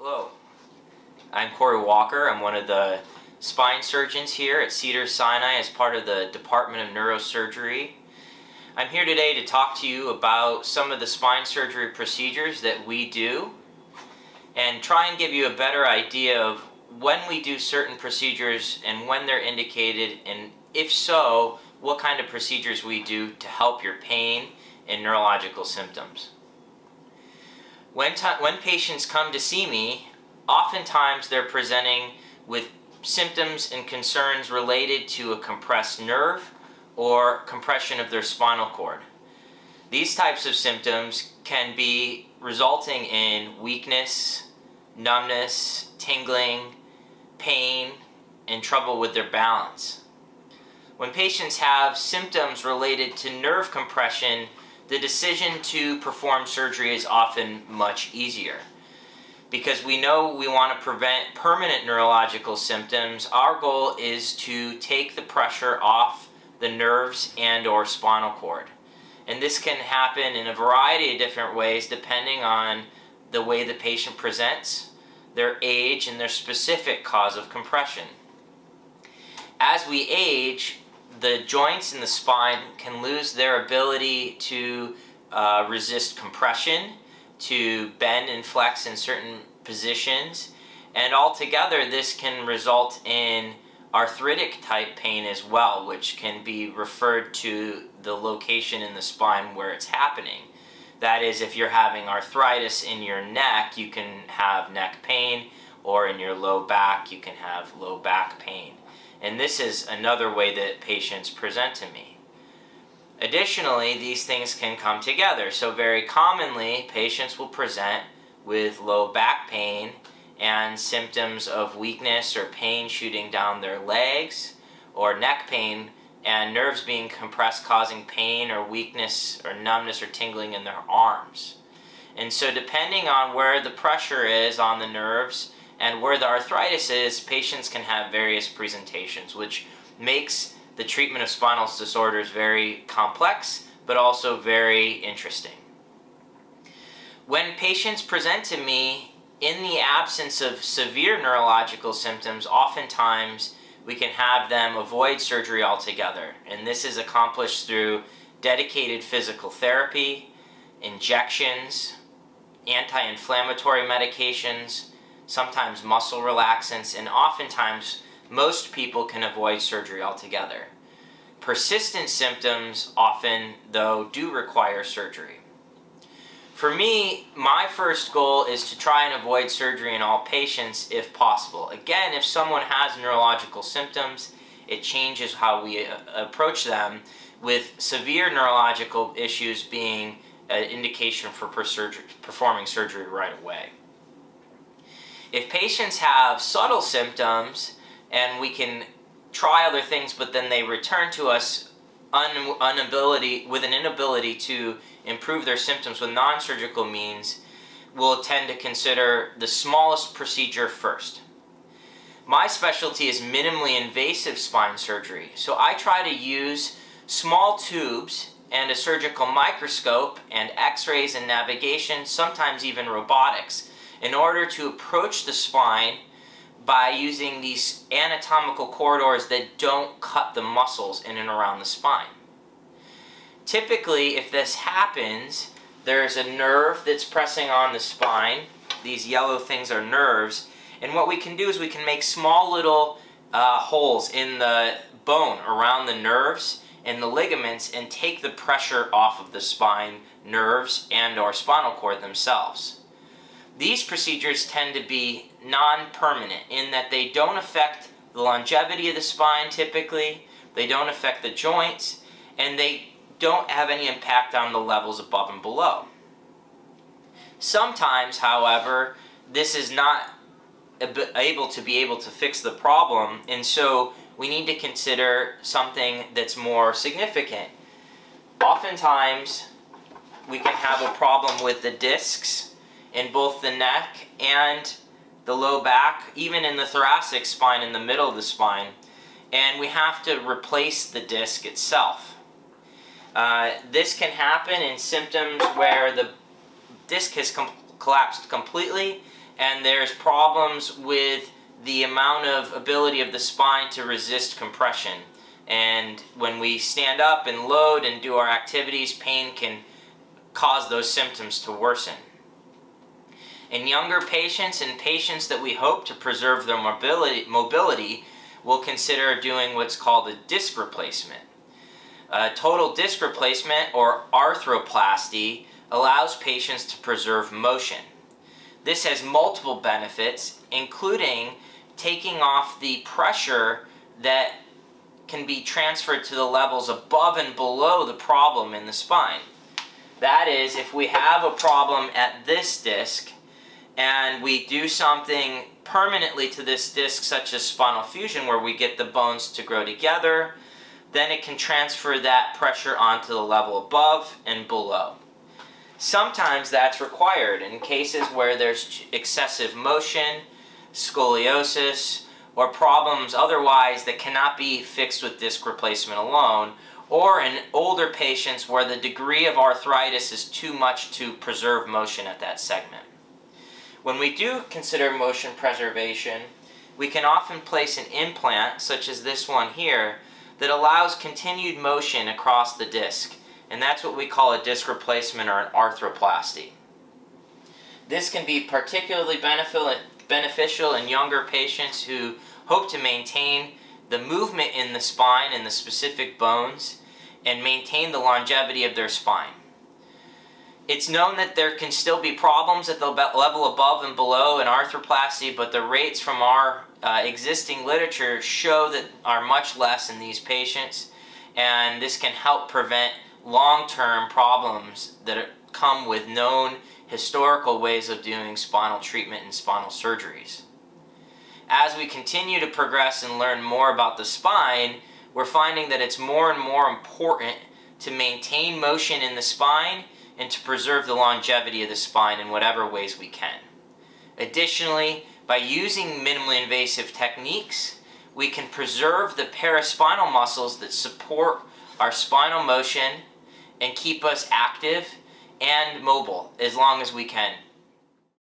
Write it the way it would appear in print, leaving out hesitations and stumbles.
Hello, I'm Corey Walker. I'm one of the spine surgeons here at Cedars-Sinai as part of the Department of Neurosurgery. I'm here today to talk to you about some of the spine surgery procedures that we do and try and give you a better idea of when we do certain procedures and when they're indicated, and if so, what kind of procedures we do to help your pain and neurological symptoms. When patients come to see me, oftentimes they're presenting with symptoms and concerns related to a compressed nerve or compression of their spinal cord. These types of symptoms can be resulting in weakness, numbness, tingling, pain, and trouble with their balance. When patients have symptoms related to nerve compression, the decision to perform surgery is often much easier. Because we know we want to prevent permanent neurological symptoms, our goal is to take the pressure off the nerves and/or spinal cord. And this can happen in a variety of different ways depending on the way the patient presents, their age, and their specific cause of compression. As we age, the joints in the spine can lose their ability to resist compression, to bend and flex in certain positions, and altogether this can result in arthritic type pain as well, which can be referred to the location in the spine where it's happening. That is, if you're having arthritis in your neck, you can have neck pain, or in your low back, you can have low back pain. And this is another way that patients present to me. Additionally, these things can come together. So very commonly, patients will present with low back pain and symptoms of weakness or pain shooting down their legs, or neck pain and nerves being compressed causing pain or weakness or numbness or tingling in their arms. And so depending on where the pressure is on the nerves and where the arthritis is, patients can have various presentations, which makes the treatment of spinal disorders very complex, but also very interesting. When patients present to me in the absence of severe neurological symptoms, oftentimes we can have them avoid surgery altogether. And this is accomplished through dedicated physical therapy, injections, anti-inflammatory medications, sometimes muscle relaxants, and oftentimes most people can avoid surgery altogether. Persistent symptoms often, though, do require surgery. For me, my first goal is to try and avoid surgery in all patients if possible. Again, if someone has neurological symptoms, it changes how we approach them, with severe neurological issues being an indication for performing surgery right away. If patients have subtle symptoms and we can try other things, but then they return to us with an inability to improve their symptoms with non-surgical means, we'll tend to consider the smallest procedure first. My specialty is minimally invasive spine surgery, so I try to use small tubes and a surgical microscope and x-rays and navigation, sometimes even robotics, in order to approach the spine by using these anatomical corridors that don't cut the muscles in and around the spine. Typically, if this happens, there's a nerve that's pressing on the spine. These yellow things are nerves, and what we can do is we can make small little holes in the bone around the nerves and the ligaments and take the pressure off of the spine, nerves, and or spinal cord themselves. These procedures tend to be non-permanent in that they don't affect the longevity of the spine typically, they don't affect the joints, and they don't have any impact on the levels above and below. Sometimes, however, this is not able to fix the problem, and so we need to consider something that's more significant. Oftentimes, we can have a problem with the discs in both the neck and the low back, even in the thoracic spine in the middle of the spine, and we have to replace the disc itself. This can happen in symptoms where the disc has collapsed completely and there's problems with the amount of ability of the spine to resist compression. And when we stand up and load and do our activities, pain can cause those symptoms to worsen. In younger patients and patients that we hope to preserve their mobility, we'll consider doing what's called a disc replacement. Total disc replacement, or arthroplasty, allows patients to preserve motion. This has multiple benefits, including taking off the pressure that can be transferred to the levels above and below the problem in the spine. That is, if we have a problem at this disc and we do something permanently to this disc, such as spinal fusion, where we get the bones to grow together, then it can transfer that pressure onto the level above and below. Sometimes that's required in cases where there's excessive motion, scoliosis, or problems otherwise that cannot be fixed with disc replacement alone, or in older patients where the degree of arthritis is too much to preserve motion at that segment. When we do consider motion preservation, we can often place an implant, such as this one here, that allows continued motion across the disc, and that's what we call a disc replacement or an arthroplasty. This can be particularly beneficial in younger patients who hope to maintain the movement in the spine and the specific bones and maintain the longevity of their spine. It's known that there can still be problems at the level above and below in arthroplasty, but the rates from our existing literature show that are much less in these patients, and this can help prevent long-term problems that come with known historical ways of doing spinal treatment and spinal surgeries. As we continue to progress and learn more about the spine, we're finding that it's more and more important to maintain motion in the spine and to preserve the longevity of the spine in whatever ways we can. Additionally, by using minimally invasive techniques, we can preserve the paraspinal muscles that support our spinal motion and keep us active and mobile as long as we can.